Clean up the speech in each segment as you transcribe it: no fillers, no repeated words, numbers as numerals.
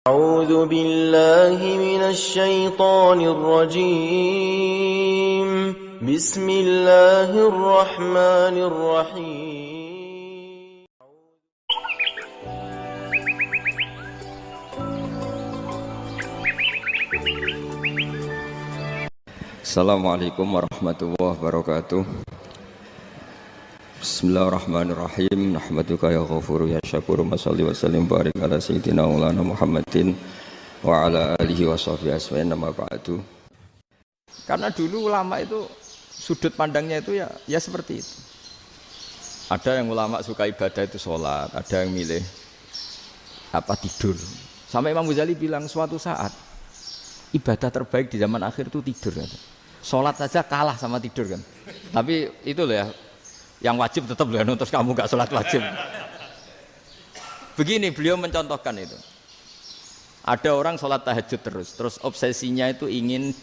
أعوذ بالله من الشيطان الرجيم بسم الله الرحمن الرحيم Assalamualaikum warahmatullahi wabarakatuh. Bismillahirrahmanirrahim. Nahmaduka ya ghafuru ya syakuru. Mashalli wa sallim barik ala sayyidina maulana Muhammadin wa ala alihi wa sahbihi asma'in nama ba'du. Karena dulu ulama itu sudut pandangnya itu ya seperti itu. Ada yang ulama suka ibadah itu sholat, ada yang milih tidur. Sampai Imam Ghazali bilang suatu saat ibadah terbaik di zaman akhir itu tidur. Sholat saja kalah sama tidur kan. Tapi itu loh ya, yang wajib tetap loh, terus kamu gak sholat wajib. Begini beliau mencontohkan itu. Ada orang sholat tahajud terus obsesinya itu ingin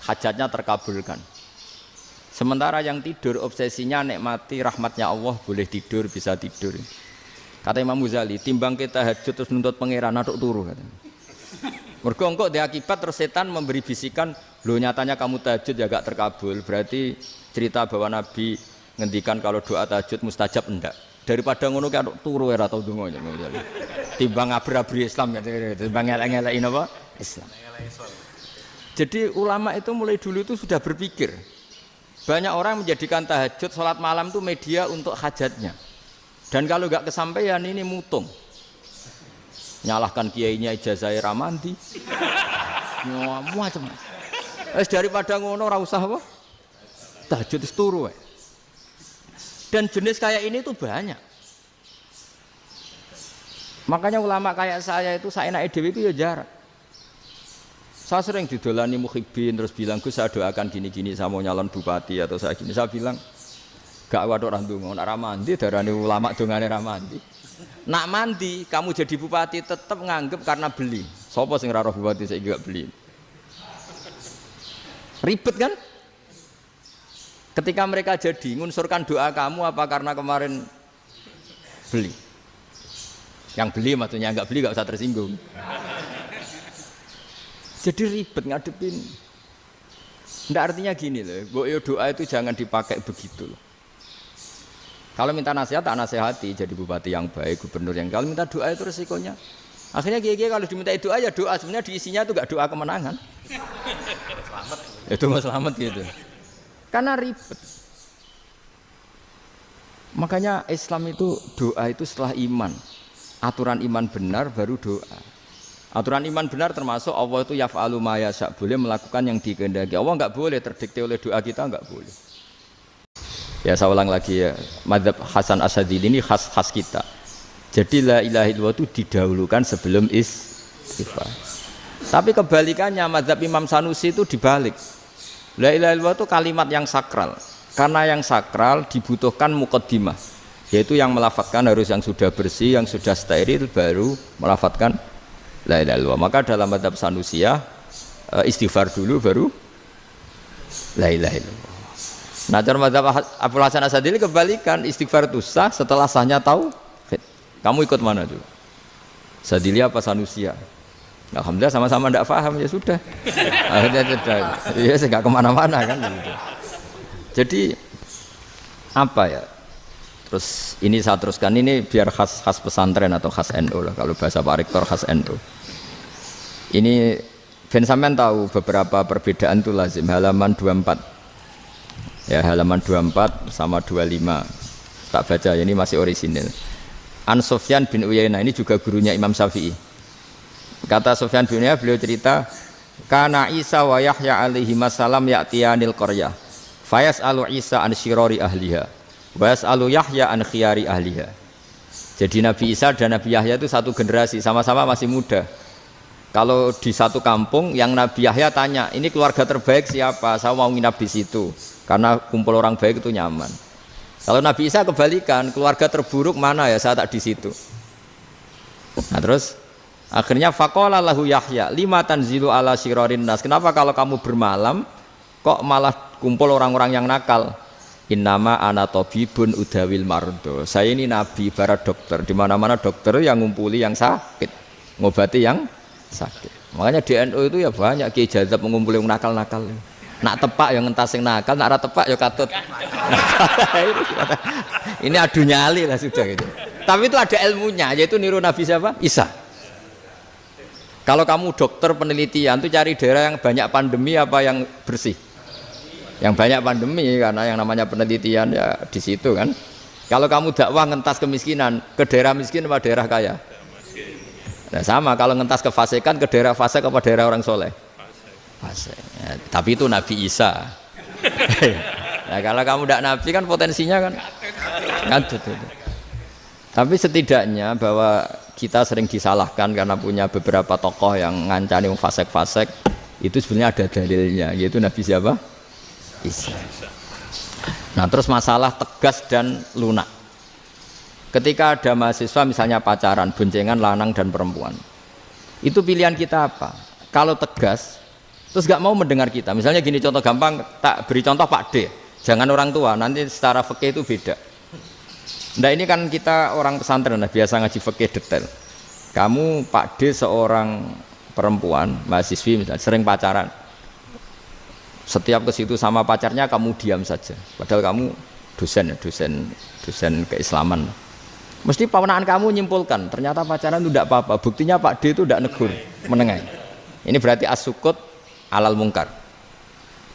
hajatnya terkabulkan. Sementara yang tidur obsesinya nikmati rahmatnya Allah, boleh tidur, bisa tidur. Kata Imam Ghazali, timbang kita tahajud terus nuntut pangeran aduk turu katanya. Mergo engko dia akibat terus setan memberi bisikan, lho nyatanya kamu tahajud ya gak terkabul. Berarti cerita bahwa Nabi ngendikan kalau doa tahajud mustajab enggak. Daripada ngono ki aduk turu ora tau ndonga. Timbang abri-abri Islam ya, timbang elek-elekin apa? Islam. Jadi ulama itu mulai dulu itu sudah berpikir. Banyak orang menjadikan tahajud, sholat malam itu media untuk hajatnya. Dan kalau enggak kesampaian ini mutung. Nyalahkan kiainya ijazah ramandi. Macam. Daripada ngono ora usah apa? Tahajud wis turu wae. Dan jenis kayak ini tuh banyak. Makanya ulama kayak saya itu saenake dhewe itu ya jarak. Saya sering didolani muhibbin terus bilang, "Gus, saya doakan gini-gini saya mau nyalon bupati atau saya gini." Saya bilang, "Gak waduh ora ndonga, nek ra mandi darane ulama dongane ra mandi." Nak mandi kamu jadi bupati tetap nganggep karena beli. Sopo sing ora roh bupati saiki gak beli. Ribet kan? Ketika mereka jadi ngunsurkan doa kamu apa karena kemarin beli? Yang beli maksudnya enggak beli enggak usah tersinggung. Jadi ribet ngadepin. Ndak artinya gini loh, doa itu jangan dipakai begitu loh. Kalau minta nasihat, tak nasihati jadi bupati yang baik, gubernur yang. Kalau minta doa itu resikonya. Akhirnya kiai-kiai kalau diminta doa ya doa, sebenarnya diisinya itu enggak doa kemenangan. Selamat. Itu mau selamat gitu. Karena ribet. Makanya Islam itu doa itu setelah iman. Aturan iman benar baru doa. Aturan iman benar termasuk Allah itu yaf'alu ma yasha, boleh melakukan yang dikehendaki. Allah enggak boleh terdikte oleh doa kita, enggak boleh. Ya saya ulang lagi ya, mazhab Hasan Asyadzili ini khas kita. Jadi la ilaha illallah itu didahulukan sebelum istighfar. Tapi kebalikannya mazhab Imam Sanusi itu dibalik. La ilaha illallah itu kalimat yang sakral. Karena yang sakral dibutuhkan muqaddimah, yaitu yang melafadzkan harus yang sudah bersih, yang sudah steril baru melafadzkan la ilaha illallah. Maka dalam mazhab Sanusiyah istighfar dulu baru la ilaha illallah. Nah, dalam mazhab Abul Hasan Asyadzili kebalikan, istighfar itu sah setelah sahnya tauhid. Kamu ikut mana tuh? Asyadzili apa Sanusiyah? Alhamdulillah sama-sama tidak paham ya sudah. Akhirnya sudah. Ya saya nggak kemana-mana kan. Gitu. Jadi apa ya? Terus ini saya teruskan ini biar khas pesantren atau khas NU lah. Kalau bahasa Pak Rektor khas NU. Ini Ben sampean tahu beberapa perbedaan itu lazim. Halaman 24. Ya halaman 24 sama 25. Tak baca ini masih orisinil. An Sufyan bin Uyainah ini juga gurunya Imam Syafi'i. Kata Sufyan bin Uyainah, beliau cerita, kana Isa wa Yahya alaihi masalam ya'tiyanil qaryah. Fayas'alu Isa an syirari ahliha. Wa yas'alu Yahya an khiyari ahliha. Jadi Nabi Isa dan Nabi Yahya itu satu generasi, sama-sama masih muda. Kalau di satu kampung yang Nabi Yahya tanya, ini keluarga terbaik siapa? Saya mau nginap di situ. Karena kumpul orang baik itu nyaman. Kalau Nabi Isa kebalikan, keluarga terburuk mana ya? Saya tak di situ. Nah terus akhirnya faqala lahu Yahya, lima tanzilu ala syirarin nas. Kenapa kalau kamu bermalam kok malah kumpul orang-orang yang nakal? Innama ana tabibun udawil mardo. Saya ini nabi, ibarat dokter. Di mana-mana dokter yang ngumpuli yang sakit, ngobati yang sakit. Makanya di NU itu ya banyak kiai jazab mengumpulin nakal-nakal. Nak tepak yang ngentas yang nakal, nak ora tepak ya katut. Ini adu nyali lah sudah gitu. Tapi itu ada ilmunya, yaitu niru Nabi siapa? Isa. Kalau kamu dokter penelitian tuh cari daerah yang banyak pandemi apa yang bersih? Yang banyak pandemi, karena yang namanya penelitian ya di situ kan. Kalau kamu dakwah ngentas kemiskinan, ke daerah miskin apa daerah kaya? Nah sama, kalau ngentas kefasikan, ke daerah fasik apa daerah orang soleh? Fasik. Ya, tapi itu Nabi Isa. Nah kalau kamu tidak Nabi kan potensinya kan ngadut itu. Tapi setidaknya bahwa kita sering disalahkan karena punya beberapa tokoh yang ngancani fasik-fasik, itu sebenarnya ada dalilnya, yaitu Nabi siapa? Isa. Nah terus masalah tegas dan lunak. Ketika ada mahasiswa misalnya pacaran, boncengan lanang dan perempuan, itu pilihan kita apa? Kalau tegas, terus gak mau mendengar kita. Misalnya gini contoh gampang, tak beri contoh Pak D. Jangan orang tua, nanti secara fikih itu beda. Nah ini kan kita orang pesantren, nah, biasa ngaji fikih detail. Kamu Pak D seorang perempuan, mahasiswi misalnya, sering pacaran. Setiap ke situ sama pacarnya kamu diam saja. Padahal kamu dosen keislaman. Mesti pawanaan kamu nyimpulkan, ternyata pacaran itu tidak apa-apa. Buktinya Pak D itu tidak negur, menengahi. Ini berarti as-sukut alal mungkar.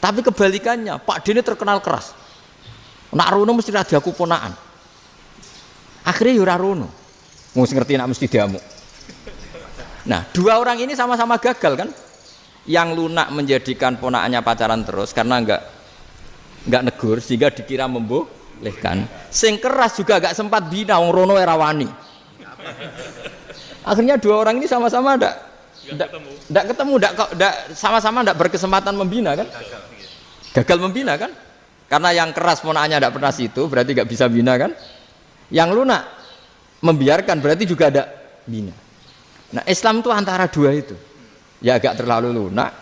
Tapi kebalikannya, Pak D ini terkenal keras. Nak rono mesti radiaku ponaan. Akhirnya yura rono. Mesti ngerti nak mesti diamuk. Nah, dua orang ini sama-sama gagal kan? Yang lunak menjadikan ponaannya pacaran terus karena enggak negur sehingga dikira membolehkan. Sing keras juga enggak sempat bina wong rono era wani. Akhirnya dua orang ini sama-sama enggak ketemu, sama-sama enggak berkesempatan membina kan? Gagal membina kan? Karena yang keras ponaannya enggak pernah situ, berarti enggak bisa bina kan? Yang lunak membiarkan berarti juga ada bina. Nah, Islam itu antara dua itu. Ya agak terlalu lunak,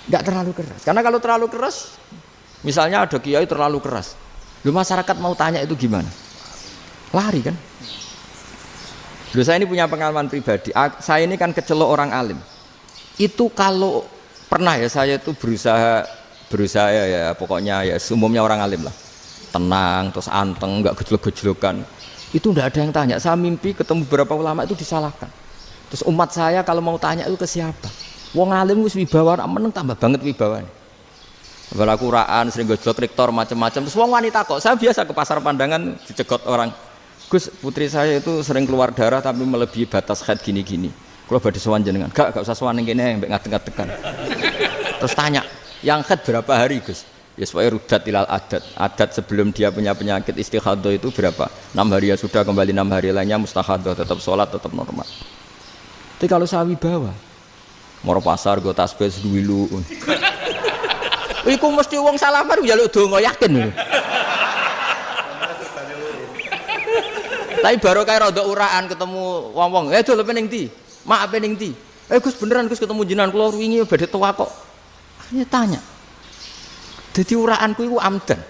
enggak terlalu keras. Karena kalau terlalu keras, misalnya ada kiai terlalu keras, lu masyarakat mau tanya itu gimana? Lari kan? Dulu saya ini punya pengalaman pribadi. Saya ini kan kecelok orang alim. Itu kalau pernah ya saya itu berusaha ya pokoknya ya umumnya orang alim lah. Tenang, terus anteng, enggak gejlok-gejlokan. Itu enggak ada yang tanya. Saya mimpi ketemu beberapa ulama itu disalahkan. Terus umat saya kalau mau tanya itu ke siapa? Wong alim wis wibawa, meneng tambah banget wibawane. Balaku Quran sering gojlok rektor macam-macam. Terus wong wanita kok, saya biasa ke pasar pandangan dicegot orang. Gus, putri saya itu sering keluar darah tapi melebihi batas haid gini-gini. Kalau badhe sowan jenengan, gak usah sowan ning kene mbek ngadeg-ngadegan. Terus tanya, yang haid berapa hari, Gus? Ya supaya rudat ilal adat sebelum dia punya penyakit istighadah itu berapa? 6 hari ya sudah, kembali 6 hari lainnya mustahadah, tetap sholat, tetap normal. Tapi kalau saya wibawa, moro pasar gue tasbih seduwilu. Iku mesti wong salaman njaluk donga yakin. Tapi baru kayak rada uraan ketemu wong-wong, dol pening ndi? Mak pening ndi? Gus beneran Gus ketemu jenengan kula wingi badhe tuwa kok. Akhirnya tanya. Jadi uraanku itu amdan.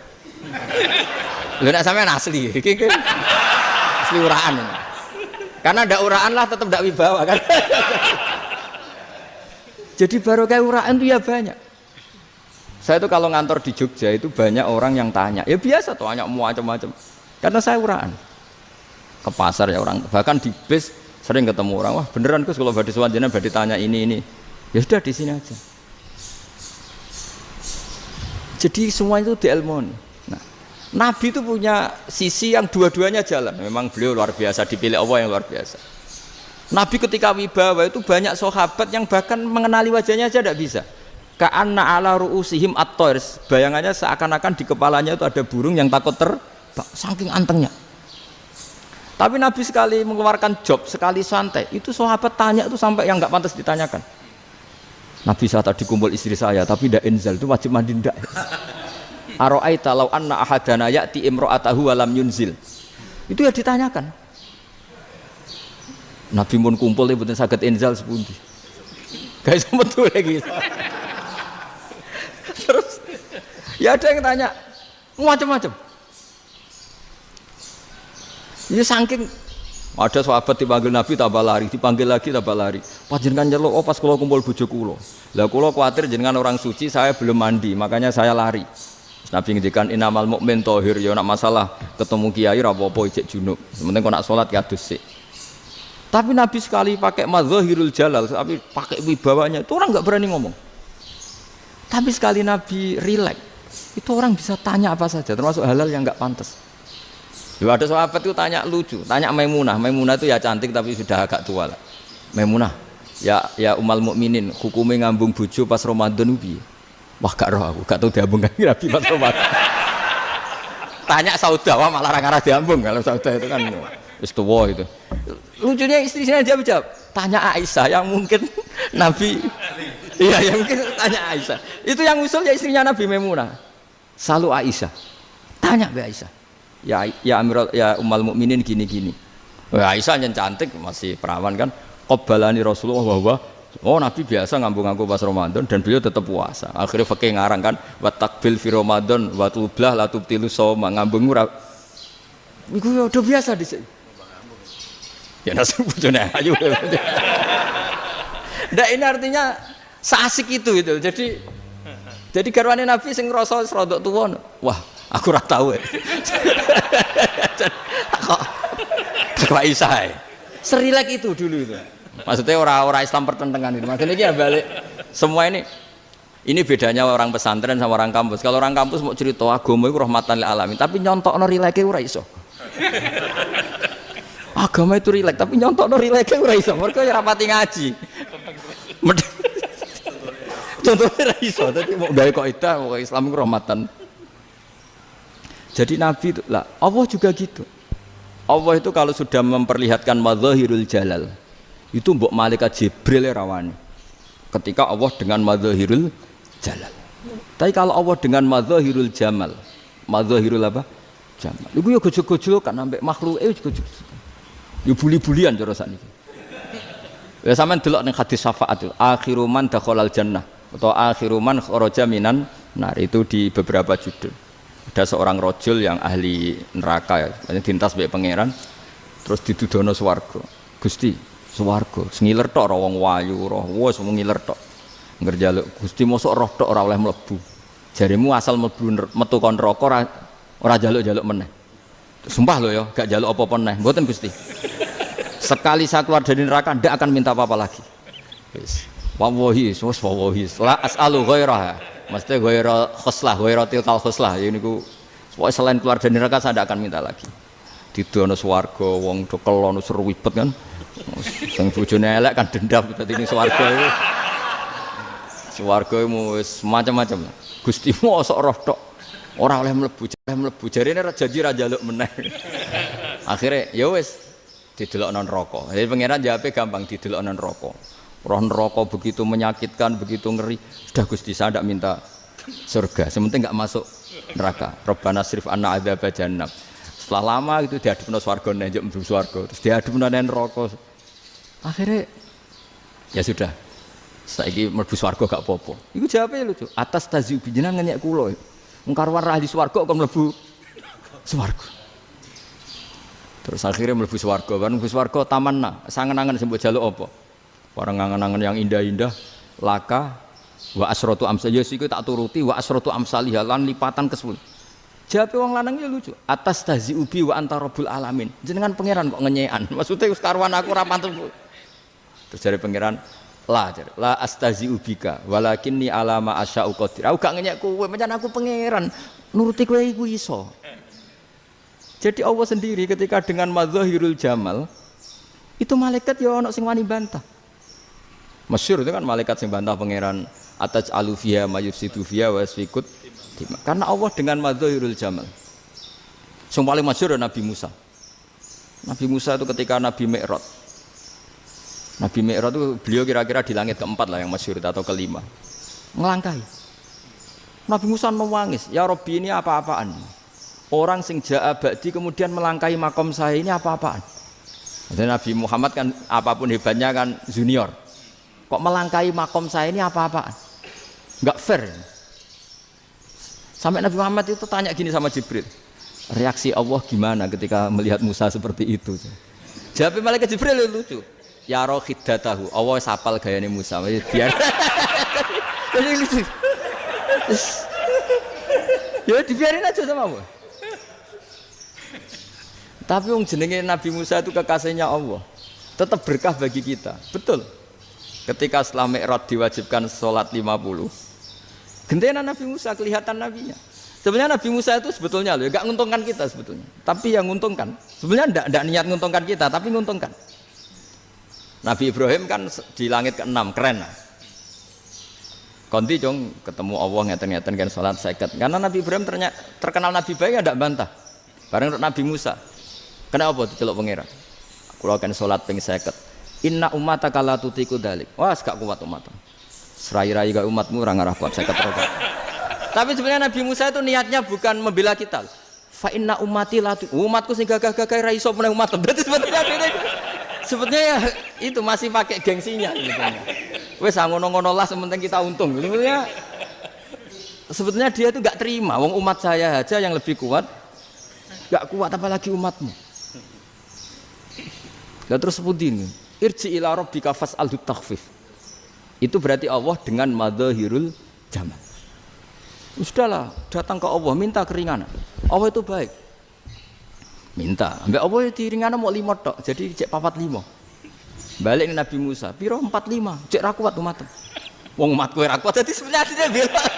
Lho nek sampean asli, iki asli uraan. Karena ada uraan lah tetap tidak wibawa kan. Jadi baru kayak uraan itu ya banyak. Saya itu kalau ngantor di Jogja itu banyak orang yang tanya. Ya biasa tuh, tanya macam-macam. Karena saya uraan. Ke pasar ya orang, bahkan di bis sering ketemu orang. Wah beneran Gus kalau badhe sowan jenengan badhe tanya ini. Ya sudah di sini aja. Jadi semua itu diilmoni. Nah, Nabi itu punya sisi yang dua-duanya jalan. Memang beliau luar biasa, dipilih Allah yang luar biasa. Nabi ketika wibawa itu banyak sahabat yang bahkan mengenali wajahnya aja tidak bisa. Ka'anna ala ru'usihim at-tayr. Bayangannya seakan-akan di kepalanya itu ada burung yang takut terbang, saking antengnya. Tapi Nabi sekali mengeluarkan job, sekali santai, itu sahabat tanya itu sampai yang nggak pantas ditanyakan. Nabi saya tadi kumpul istri saya, tapi tidak enzal, itu wajib mandi ndak. Aro'aita law anna ahadana ya'ti imro'atahu walam yunzil. Itu ya ditanyakan. Nabi pun kumpul itu betul saged enzal sepundi. Guys betul lagi. Terus ya ada yang tanya macam-macam. Ya saking Ada sahabat dipanggil Nabi tambah lari, dipanggil lagi tambah lari. Panjenengan nyeluk, oh pas kula kumpul bojo kula. Lah kula kuwatir jenengan orang suci, saya belum mandi, makanya saya lari. Nabi ngendikan innamal mukmin thahir, ya nak masalah ketemu kiai ra apa-apa ijek junub. Penting kok nak salat ya adus sik. Tapi Nabi sekali pakai madzahirul jalal, tapi pakai wibawanya, itu orang enggak berani ngomong. Tapi sekali Nabi rileks, itu orang bisa tanya apa saja, termasuk halal yang enggak pantas. Loh, ada sahabat itu tanya lucu, tanya Maimunah. Maimunah itu ya cantik tapi sudah agak tua lah. Maimunah, ya umal mukminin, hukumnya ngambung bojo pas Ramadan ubi. Wah gak roh aku, gak tahu diambung kan Nabi pas Ramadan. Tanya Saudah, wah malah orang arah diambung kalau Saudah itu kan wis tuwa itu. Lucunya istrinya dia jawab, tanya Aisyah yang mungkin Nabi, iya yang mungkin tanya Aisyah. Itu yang usul ya istrinya Nabi Maimunah. Selalu Aisyah, tanya be Aisyah. Ya Amirul ya umal mukminin gini-gini. Aisyah yang cantik masih perawan kan. Qabbalani Rasulullah bahwa oh Nabi biasa ngambung-ngambung pas Ramadan dan beliau tetap puasa. Akhirnya fakih ngarang kan wa takbil fi Ramadan wa tublah la tubtilu shauma ngambung ora. Iku ya udah biasa di sini. Ya nasi bojone ayu. Ndak ini artinya seasik itu. Jadi garwane Nabi sing ngrasa rodok tuwa. Wah, aku ora tahu ya. Kok Aisyah. Serilek itu dulu itu. Maksudnya orang Islam pertentangan itu. Maksudnya ini ya balik semua ini bedanya orang pesantren sama orang kampus. Kalau orang kampus mau cerita agama itu rahmatan lil alamin, tapi nyontokno rileke ora iso. Agama itu rilek, tapi nyontokno rileke ora iso. Mergo ya rapati ngaji. Contohnya ora iso, dadi mau gawe kaidah kok Islam itu rahmatan. Jadi Nabi itu lah, Allah juga gitu. Allah itu kalau sudah memperlihatkan madzahirul jalal, itu mbok malaikat Jibril rawani. Ketika Allah dengan madzahirul jalal. Tapi kalau Allah dengan madzahirul jamal, madzahirul apa? Jamal. Iku yo gojol-gojol kan ambek makhluke yo gojol. Yo buli-bulian cara sakniki. Ya sampean delok ning hadis syafaat itu, akhiru man dakhalal jannah atau akhiru man kharaja minan nar itu di beberapa judul. Ada seorang rojul yang ahli neraka ya, dintas mbek pangeran terus ditudono swarga. Gusti, swarga sengiler tok ora wong wayu roh, wis ngiler tok. Ngerjaluk Gusti mosok roh tok ora oleh mlebu. Jarimu asal mlebu metu kon neraka ora jaluk-jaluk meneh. Sumpah lho ya, gak jaluk apa-apa meneh. Mboten Gusti. Sekali saya keluar dari neraka ndak akan minta apa-apa lagi. Wis. Wallahi, wallahi. La as'alu ghairaha. Mesti ghaira khoslah, ghaira tilkal khoslah. Ya niku selain keluar dari neraka saya ndak akan minta lagi. Didono swarga wong do kelon seru wibet kan. Sing bojone elek kan dendam dadi ning swarga iku. Swarga wis macam-macam. Gusti mosok roh tok ora oleh mlebu jarene ra janji ra njaluk meneh. Akhire ya wis didelokno neraka. Jadi pangeran jawabe gampang didelokno neraka. Roh neraka begitu menyakitkan, begitu ngeri. Sudah Gusti saya tidak minta surga, sementing nggak masuk neraka. Rabbana srif anna adzaba jahannam. Setelah lama itu diadepno swarga njuk mlebu swarga, terus diadepno neraka. Akhirnya ya sudah. Saiki mlebu swarga gak apa-apa. Iku jawabe lucu. Atas tazyub jenengan ngenyek kula. Wong karwan ra di swarga kok mlebu swarga. Terus akhirnya mlebu swarga, kan mlebu swarga tamanna, sangen-angen sing mbok jaluk apa? Orang angan-angan yang indah-indah, laka, wa asrotu amsal, ya siku tak turuti, wa asrotu amsalih, lan lipatan ke 10. Jawab wong lanangnya lucu, atas tazi ubi wa anta rabbul alamin. Jenengan pangeran kok ngenyekan, maksudnya karuan aku ora pantes. Terus dari pangeran, la astazi ubika, walakinni alama asya'u qadir. Aku gak ngenyek kowe, pancen aku pangeran, nuruti kowe iku iso. Jadi Allah sendiri ketika dengan madzahirul jamal, itu malaikat ya ono sing wani bantah. Masyhur itu kan malaikat sing bantah pangeran ataj alufiya mayufsidu fiya wasfikut. Karena Allah dengan madzahirul jamal. Sing paling masyhur Nabi Musa. Nabi Musa itu ketika Nabi Mi'raj. Nabi Mi'raj itu beliau kira-kira di langit keempat lah yang masyhur atau kelima. Ngelangkai. Nabi Musa nangis, "Ya Rabbi ini apa-apaan? Orang sing ja'a ba'di kemudian melangkai makom saya ini apa-apaan?" Dan Nabi Muhammad kan apapun hebatnya kan junior. Kok melangkai makom saya ini apa-apaan? Enggak fair. Sampai Nabi Muhammad itu tanya gini sama Jibril. Reaksi Allah gimana ketika melihat Musa seperti itu? Jawab malaikat Jibril lucu. Ya roh khiddatahu. Allah sapal gayane Musa. Biar. Jadi lucu. Ya dibiarin aja sama Allah. Tapi wong jenenge Nabi Musa itu kekasihnya Allah. Tetap berkah bagi kita. Betul. Ketika setelah Mi'raj diwajibkan sholat 50. Gentenan Nabi Musa kelihatan nabinya. Sebenarnya Nabi Musa itu sebetulnya loh, enggak menguntungkan kita sebetulnya. Tapi yang menguntungkan, sebenarnya enggak niat menguntungkan kita, tapi menguntungkan. Nabi Ibrahim kan di langit ke-6, keren lah. Konti jong ketemu Allah ngeten-ngeten kan sholat 50. Karena Nabi Ibrahim terkenal Nabi baik enggak bantah. Bareng Nabi Musa. Kenapa diceluk pangeran? Kula kan sholat ping 50. Inna ummataka la tutiku dalik. Wah, gak kuat umatmu. Serai-rai gak umatmu ora ngarah kuat 50 rokaat. Tapi sebenarnya Nabi Musa itu niatnya bukan membela kita. Fa inna ummati la umatku sing gagah-gagah ra iso meneh umat. Berarti sebetulnya ya itu masih pakai gengsinya sebetulnya. Wes ngono-ngono lah sementing kita untung. Sebetulnya dia itu enggak terima wong umat saya aja yang lebih kuat. Enggak kuat apalagi umatmu. Lah terus sebutin irji ila rabbika fas'alhu takhfif. Itu berarti Allah dengan madzahirul jamal. Sudahlah, datang ke Allah minta keringanan. Allah itu baik. Minta, ambek Allah di ringanan mau 5 tok, jadi cek 45. Balik Nabi Musa, piro 45, cek ra kuat umat. Wong umatku ra kuat, jadi sebenarnya dia bilang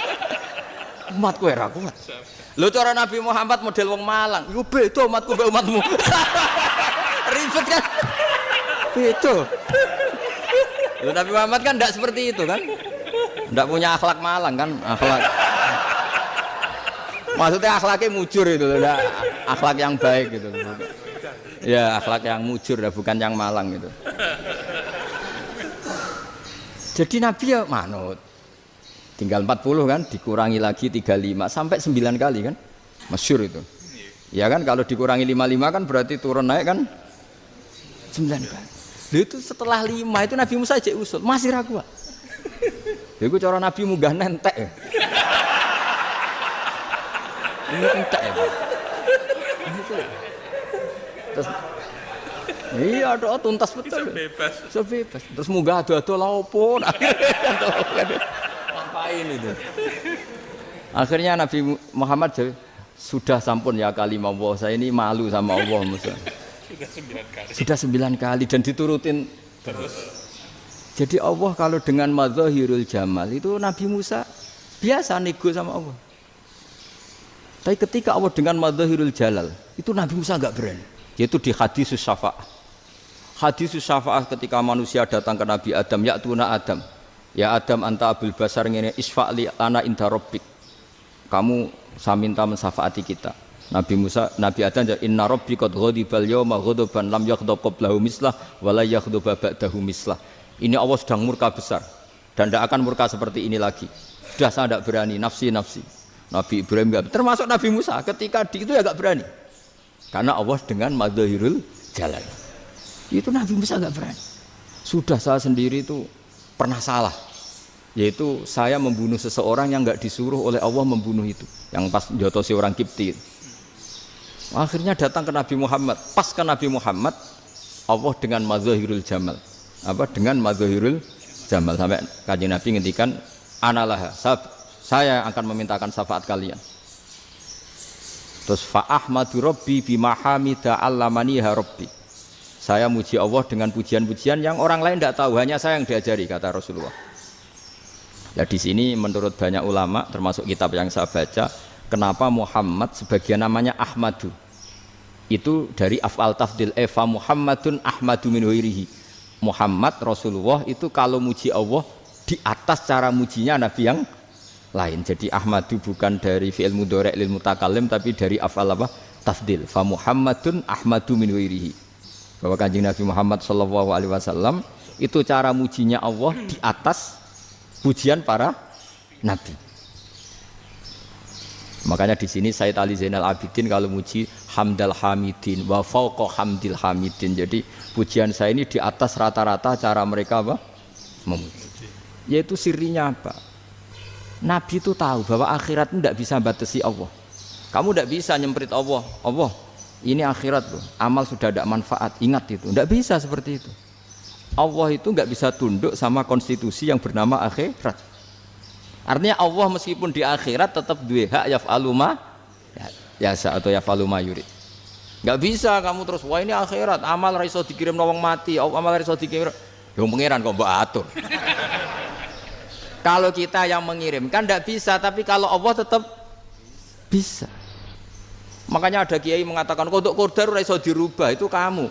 umatku ra kuat. Lho cara Nabi Muhammad model wong Malang, yo beda umatku mbek umatmu. Ribet kan? Beda. Lho Nabi Muhammad kan enggak seperti itu kan? Enggak punya akhlak Malang kan, akhlak. Maksudnya akhlaknya mujur itu, enggak akhlak yang baik gitu. Ya akhlak yang mujur, bukan yang Malang gitu. Jadi Nabi ya manut. Tinggal 40 kan, dikurangi lagi 35 sampai 9 kali kan, masyhur itu. Ya kan kalau dikurangi 55 kan berarti turun naik kan 9 kali. Lalu itu setelah 5 itu Nabi Musa cek usul, masih ragu. Itu cara Nabi munggah nentek ya. Ini entek ya. Terus iya doa tuntas betul. Sebebas. Terus munggah ado-ado lha opo. Ngapain itu? Akhirnya Nabi Muhammad sudah sampun ya kalimah Allah, saya ini malu sama Allah Musa. Sudah 9 kali dan diturutin terus. Jadi Allah kalau dengan madzahirul jamal itu Nabi Musa biasa nego sama Allah. Tapi ketika Allah dengan madzahirul jalal itu Nabi Musa enggak berani. Yaitu di hadisus syafa'ah. Hadisus syafa'ah ketika manusia datang ke Nabi Adam, ya'tuna Adam. Ya Adam anta abul basar ngene isfa'li ana inda rabbik. Kamu saya minta mensafaati kita. Nabi Musa, Nabi Adam inna rabbi qad ghadibal yawma ghadaban lam yaghdab qablahu mislah wa la yaghdab ba'dahu mislah. Ini Allah sedang murka besar dan tidak akan murka seperti ini lagi. Sudah saya tidak berani, nafsi. Nabi Ibrahim enggak, termasuk Nabi Musa ketika itu ya enggak berani. Karena Allah dengan madzahirul jalal. Itu Nabi Musa enggak berani. Sudah saya sendiri itu pernah salah. Yaitu saya membunuh seseorang yang enggak disuruh oleh Allah membunuh itu. Yang pas jotosi orang Kipti. Akhirnya datang ke Nabi Muhammad. Pas ke Nabi Muhammad Allah dengan madzahirul jamal. Dengan madzahirul jamal sampai Kanjeng Nabi ngendikan analah saya akan memintakan syafaat kalian. Terus fa ahmadu rabbi bima hamida allamaniha rabbi. Saya muji Allah dengan pujian-pujian yang orang lain tidak tahu, hanya saya yang diajari, kata Rasulullah. Nah di sini menurut banyak ulama termasuk kitab yang saya baca, kenapa Muhammad sebagian namanya Ahmadu? Itu dari af'al tafdil fa Muhammadun ahmadu min ghairihi. Muhammad Rasulullah itu kalau muji Allah di atas cara mujinya Nabi yang lain. Jadi Ahmadu bukan dari fi'il mudhari' lil mutakallim tapi dari af'al apa? Tafdil. Fa Muhammadun ahmadu min ghairihi. Bahwa Kanjeng Nabi Muhammad sallallahu alaihi wasallam itu cara mujinya Allah di atas pujian para nabi. Makanya di sini Sayyid Ali Zainal Abidin kalau muji hamdal hamidin wa fauqa hamdil hamidin. Jadi pujian saya ini di atas rata-rata cara mereka apa? Memuji. Yaitu sirinya apa? Nabi itu tahu bahwa akhirat tidak bisa batasi Allah. Kamu tidak bisa nyemprit Allah. Allah, Ini akhirat loh, amal sudah tidak manfaat, ingat itu. Tidak bisa seperti itu. Allah itu nggak bisa tunduk sama konstitusi yang bernama akhirat. Artinya Allah meskipun di akhirat tetap duwe hak yaf'alu ma yasa atau yaf'alu ma yurid. Nggak bisa kamu terus, wah ini akhirat, amal ra iso dikirim wong mati, amal ra iso dikirim. Ya pangeran kok mbok atur. Kalau kita yang mengirimkan tidak bisa, tapi kalau Allah tetap bisa. Makanya ada kiai mengatakan kodok qadar ora iso dirubah, itu kamu.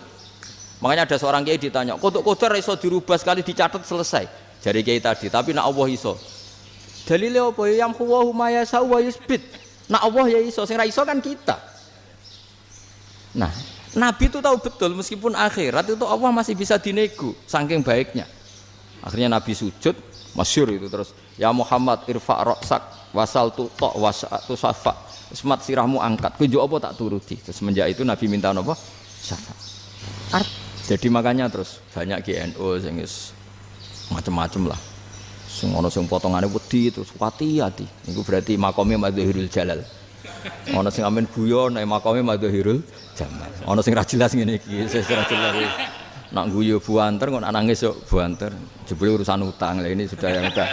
Makanya ada seorang kiai ditanya, kodok qadar ora iso dirubah, sekali dicatat selesai. Jari kiai tadi, tapi nak Allah iso. Dalile apa? Yang huwa ma yasha wa yusbit. Nak Allah ya iso, sing ra iso kan kita. Nah, Nabi itu tahu betul meskipun akhirat itu Allah masih bisa dinego saking baiknya. Akhirnya Nabi sujud, masyhur itu terus, ya Muhammad irfa' ra'sak wasal tu ta wasatu safa. Semat sirahmu angkat, kunjuk apa tak turuti. Terus semenjak itu Nabi minta apa? Syafaat. Jadi makanya terus banyak GNO sing macam-macam lah. Sing ono sing potongane wedi terus hati-hati. Iku berarti makome Madzhirul Jalal. Ono sing amen guyon nek makome Madzhirul Jamal. Ono sing ra jelas ngene iki, sing ra jelas. Nak guyu buanter kok nangis yo buanter. Jebule urusan utang. Lah ini sudah yang udah.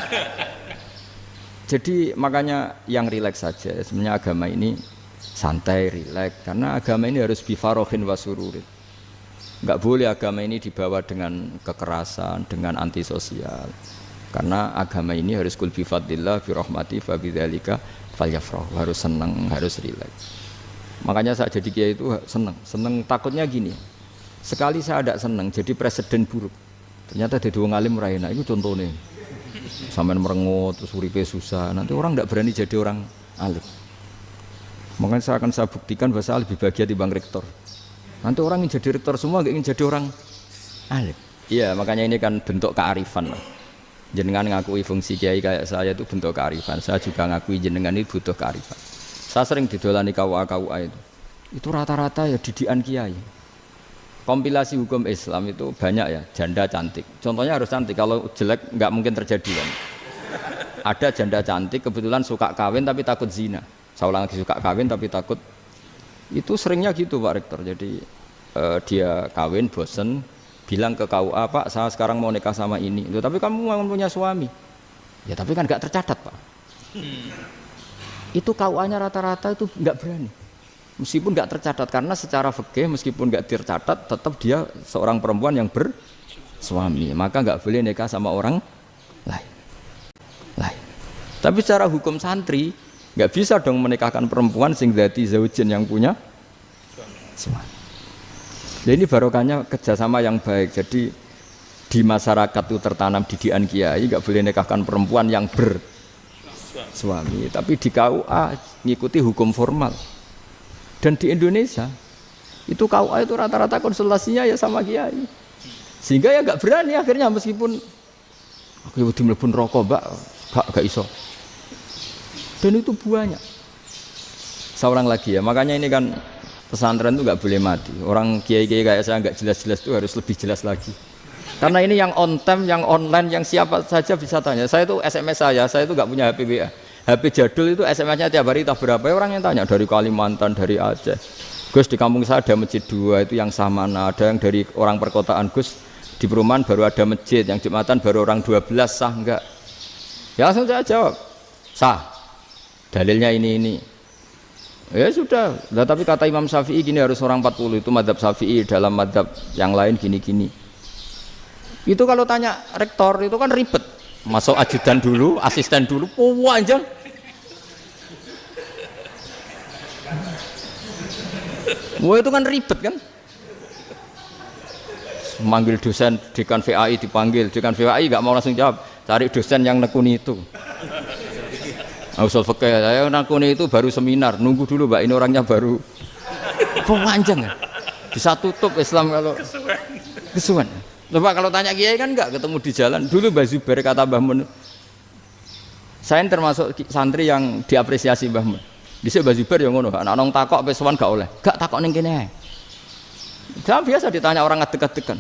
Jadi makanya yang rileks saja. Sebenarnya agama ini santai, rileks. Karena agama ini harus bifarohin wasururin. Enggak boleh agama ini dibawa dengan kekerasan, dengan antisosial. Karena agama ini harus kul bifadlillah, birahmati, fabidzalika falyafrahu. Harus senang, harus rileks. Makanya saya jadi kiai itu senang. Senang takutnya gini. Sekali saya tidak senang, jadi presiden buruk. Ternyata jadi wong alim ra enak. Itu contohnya. Sampai merengut terus uripe susah, nanti orang tidak berani jadi orang alim. Makanya saya akan buktikan bahwa saya lebih bahagia dibanding rektor. Nanti orang ingin jadi rektor semua, nggak ingin jadi orang alim. Iya, makanya ini kan bentuk kearifan. Jenengan ngakui fungsi kiai kayak saya itu bentuk kearifan. Saya juga ngakui jenengan ini butuh kearifan. Saya sering didolani KUA itu rata-rata ya didikan kiai. Kompilasi hukum Islam itu banyak ya, janda cantik. Contohnya harus cantik, kalau jelek nggak mungkin terjadi kan. Ada janda cantik kebetulan suka kawin tapi takut zina. Saya ulang lagi, suka kawin tapi takut. Itu seringnya gitu Pak Rektor. Jadi dia kawin bosen, bilang ke KUA, Pak saya sekarang mau nikah sama ini. Loh, tapi kamu mau punya suami. Ya tapi kan nggak tercatat Pak. Itu KUA-nya rata-rata itu nggak berani. Meskipun nggak tercatat, karena secara fikih meskipun nggak tercatat tetap dia seorang perempuan yang bersuami, maka nggak boleh nikah sama orang lain. Tapi secara hukum santri nggak bisa dong menikahkan perempuan sing dzati zaujin yang punya suami. Jadi barokahnya kerjasama yang baik. Jadi di masyarakat itu tertanam didikan kiai nggak boleh nikahkan perempuan yang bersuami. Tapi di KUA ngikuti hukum formal. Dan di Indonesia itu KUA itu rata-rata konsultasinya ya sama kiai, sehingga ya nggak berani akhirnya meskipun aku wedi mlebu neraka mbak gak iso. Dan itu banyak. Seorang lagi ya, makanya ini kan pesantren itu nggak boleh mati. Orang kiai-kiai kayak saya nggak jelas-jelas itu harus lebih jelas lagi. Karena ini yang on time, yang online, yang siapa saja bisa tanya. Saya itu SMS saya itu nggak punya HP WA. HP jadul itu SMS-nya tiap hari tak berapa, orang yang tanya dari Kalimantan, dari Aceh. Gus di kampung saya ada masjid 2 itu yang sama, ada yang dari orang perkotaan, Gus di perumahan baru ada masjid, yang Jumatan baru orang 12, sah enggak? Ya langsung saya jawab, sah. Dalilnya ini. Ya sudah, nah, tapi kata Imam Syafi'i gini harus orang 40, itu madzhab Syafi'i, dalam madzhab yang lain gini-gini. Itu kalau tanya rektor itu kan ribet. Masuk ajudan dulu, asisten dulu, panjang. Wah itu kan ribet kan? Manggil dosen, dekan VAI dipanggil, dekan VAI nggak mau langsung jawab, cari dosen yang nekuni itu. Usul fikih, saya nekuni itu baru seminar, nunggu dulu mbak, ini orangnya baru. Panjang kan? Bisa tutup Islam kalau kesuwen. Coba kalau tanya kiai kan enggak ketemu di jalan. Dulu Mbah Zubair kata Mbah Mun, saya termasuk santri yang diapresiasi Mbah Mun. Dhisik Mbah Zubair yang ngono, anak nong takok pesuan gak oleh. Gak takok ning kene ae. Jangan biasa ditanya orang ngadeg-adegan.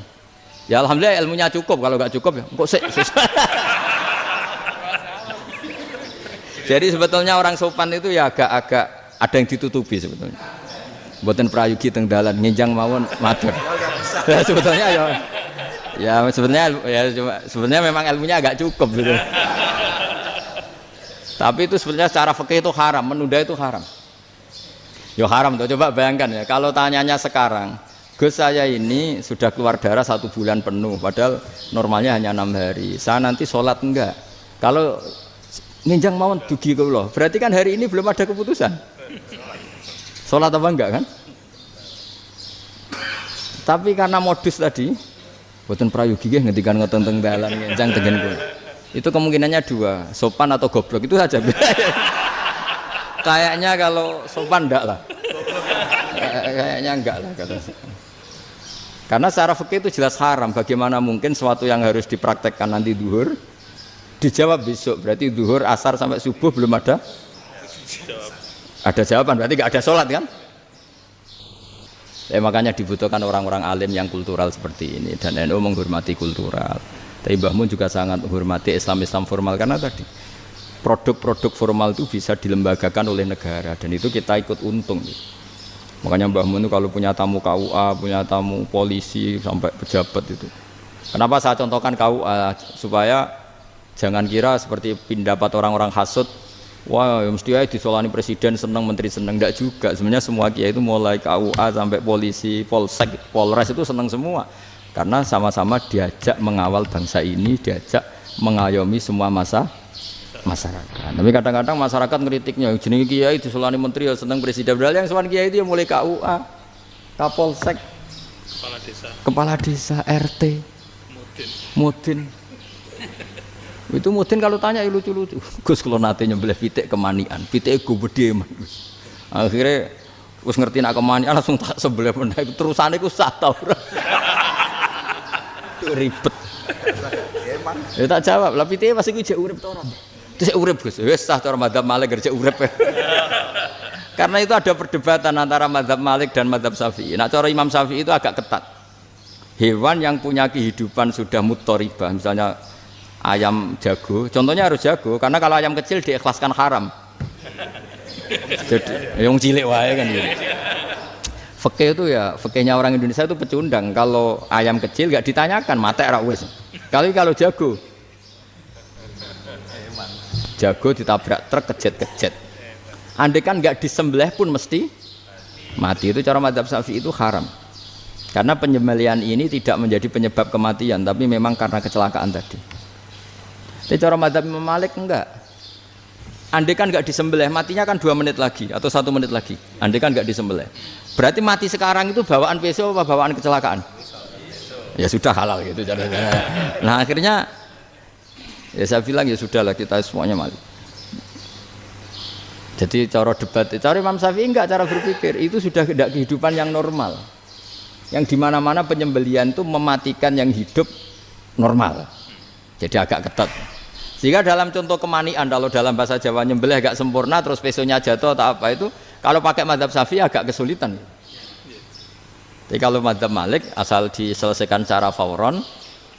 Ya alhamdulillah ilmunya cukup, kalau gak cukup ya kok sik. Jadi sebetulnya orang sopan itu ya agak-agak ada yang ditutupi sebetulnya. mboten prayogi teng dalan nginjang mawon matur. Ya sebetulnya sebenarnya memang ilmunya agak cukup gitu. Tapi itu sebenarnya secara fikih itu haram, menunda itu haram. Yo haram tuh, coba bayangkan ya, kalau tanyanya sekarang, Gus saya ini sudah keluar darah 1 bulan penuh, padahal normalnya hanya 6 hari. Saya nanti sholat enggak? Kalau nginjang mawon dugi kula, berarti kan hari ini belum ada keputusan. Sholat apa enggak kan? Tapi karena modus tadi, boten prayogi nggih ngendikan ngoten teng dalan nginjang tengen kula. Itu kemungkinannya 2, sopan atau goblok itu saja. Kayaknya kalau sopan enggak lah. Kayaknya enggak lah kata. Karena secara fikih itu jelas haram. Bagaimana mungkin sesuatu yang harus dipraktekkan nanti duhur dijawab besok, berarti duhur, asar sampai subuh belum ada jawaban, berarti enggak ada sholat kan? Makanya dibutuhkan orang-orang alim yang kultural seperti ini, dan NU menghormati kultural. Tapi Mbah Mun juga sangat menghormati Islam formal karena tadi produk-produk formal itu bisa dilembagakan oleh negara dan itu kita ikut untung. Makanya Mbah Mun itu kalau punya tamu KUA, punya tamu polisi sampai pejabat itu. Kenapa saya contohkan KUA supaya jangan kira seperti pendapat orang-orang hasud, wah mesti aja disolani presiden seneng, menteri seneng, enggak juga. Sebenarnya semua kiai itu mulai KUA sampai polisi, polsek, polres itu seneng semua. Karena sama-sama diajak mengawal bangsa ini, diajak mengayomi semua masyarakat. Tapi kadang-kadang masyarakat ngeritiknya, jenenge kiai disolani menteri ya seneng presiden. Padahal yang sowan kiai itu ya mulai KUA, Kapolsek, kepala desa, RT, mudin. Itu mudin kalau tanya ya lucu-lucu. Gus kalau nate nyembelih pitik kemanian, pitik gue gede man. Akhirnya wis ngerti nak kemanian langsung tak sebelah meneh. Terusane ku sah ta ora. Ribet. Ya tak jawab, lah pitike pasti ku jek urip to ora. Terus urip Gus. Wis sah cara madzhab Malik kerja urip. Karena itu ada perdebatan antara madzhab Malik dan madzhab Syafi'i. Nah, cara Imam Syafi'i itu agak ketat. Hewan yang punya kehidupan sudah mutharibah, misalnya ayam jago, contohnya harus jago, karena kalau ayam kecil diikhlaskan haram. Jadi yang cilik wae kan gitu. Fikih itu ya, fikihnya orang Indonesia itu pecundang. Kalau ayam kecil nggak ditanyakan, mate ra wis. Kalau jago ditabrak truk kejet-kejet. Andai kan nggak disembelih pun mesti mati. Itu cara madzhab Syafi'i itu haram. Karena penyembelihan ini tidak menjadi penyebab kematian, tapi memang karena kecelakaan tadi. Tapi cara madzhab Imam Malik enggak. Andai kan nggak disembelih, matinya kan 2 menit lagi atau 1 menit lagi. Andai kan nggak disembelih. Berarti mati sekarang itu bawaan pisau apa bawaan kecelakaan? Ya sudah halal gitu caranya. Nah akhirnya ya saya bilang ya sudahlah kita semuanya mati. Jadi cara debat, cara Imam Syafi'i enggak, cara berpikir itu sudah tidak kehidupan yang normal. Yang dimana-mana penyembelihan itu mematikan yang hidup normal. Jadi agak ketat. Sehingga dalam contoh kemanian, kalau dalam bahasa Jawa nyembelih agak sempurna terus pesonya jatuh atau apa itu, kalau pakai madzhab Syafi'i agak kesulitan. Jadi kalau madzhab Malik asal diselesaikan secara fauron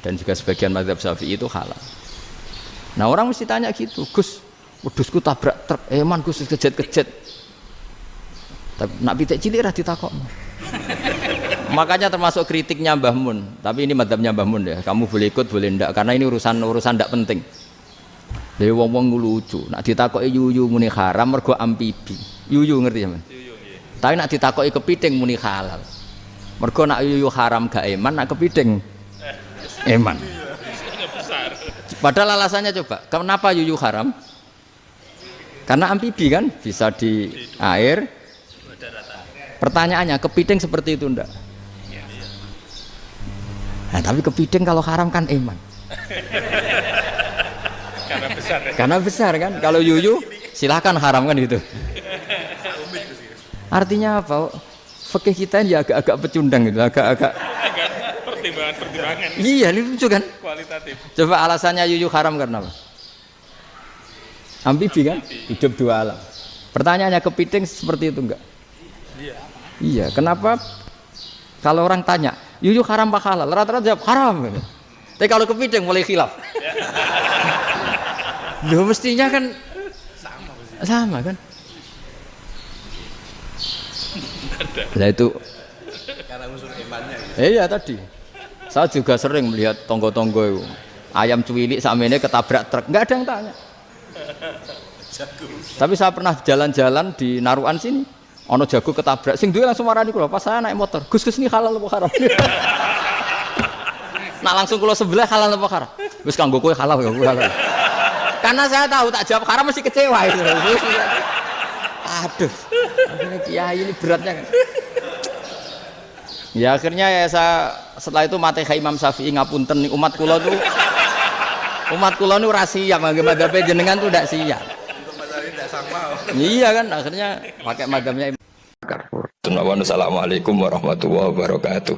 dan juga sebagian madzhab Syafi'i itu halal. Nah orang mesti tanya gitu, Gus, wedhusku tabrak truk, man Gus kejet-kejet. Tapi nak pitik cilik ra ditakokno. Makanya termasuk kritiknya Mbah Mun, tapi ini madzhabnya Mbah Mun ya. Kamu boleh ikut boleh ndak karena ini urusan ndak penting. Dewe wong-wong lucu, nak ditakoki yuyu muni haram mergo amfibi. Yuyu ngerti sampean? Yuyu nggih. Tapi nak ditakoki kepiting muni halal. Mergo nak yuyu haram gak eman, nak kepiting eman. Padahal alasannya coba, kenapa yuyu haram? Karena amfibi kan, bisa di air. Pertanyaannya, kepiting seperti itu ndak? Nah, tapi kepiting kalau haram kan eman. Karena besar ya? Karena besar kan, kalau yuyu silahkan haram kan gitu. Artinya apa? Fikih kita ya agak-agak pecundang gitu, agak-agak pertimbangan. Iya, lucu kan? Kualitatif. Coba alasannya yuyu haram karena apa? Amfibi kan? Hidup 2 alam. Pertanyaannya kepiting seperti itu enggak? Iya, kenapa kalau orang tanya, yuyu haram apa halal? Rata-rata jawab haram. Tapi kalau kepiting mulai khilaf. Loh mestinya kan sama kan? Nah itu karena unsur imannya. Iya tadi. Saya juga sering melihat tonggo-tonggo itu. Ayam cuwilik sakmene ketabrak truk, enggak ada yang tanya. Tapi saya pernah jalan-jalan di Narukan sini. Ono jago ketabrak, sing duwe langsung marani kula pas saya naik motor. Gus ini halal apa haram? Nah langsung kula sebelah halal apa haram? Wis kanggo kowe halal ya halal. Karena saya tahu tak jawab haram mesti kecewa itu. Aduh. Akhirnya kiai ini beratnya kan. Ya akhirnya ya saya setelah itu mate Imam Syafi'i ngapunten umat kula tuh nu ora siap nganggo madzhab jenengan tuh ndak siap. Iya kan akhirnya pakai madzhabnya. Assalamualaikum warahmatullahi wabarakatuh.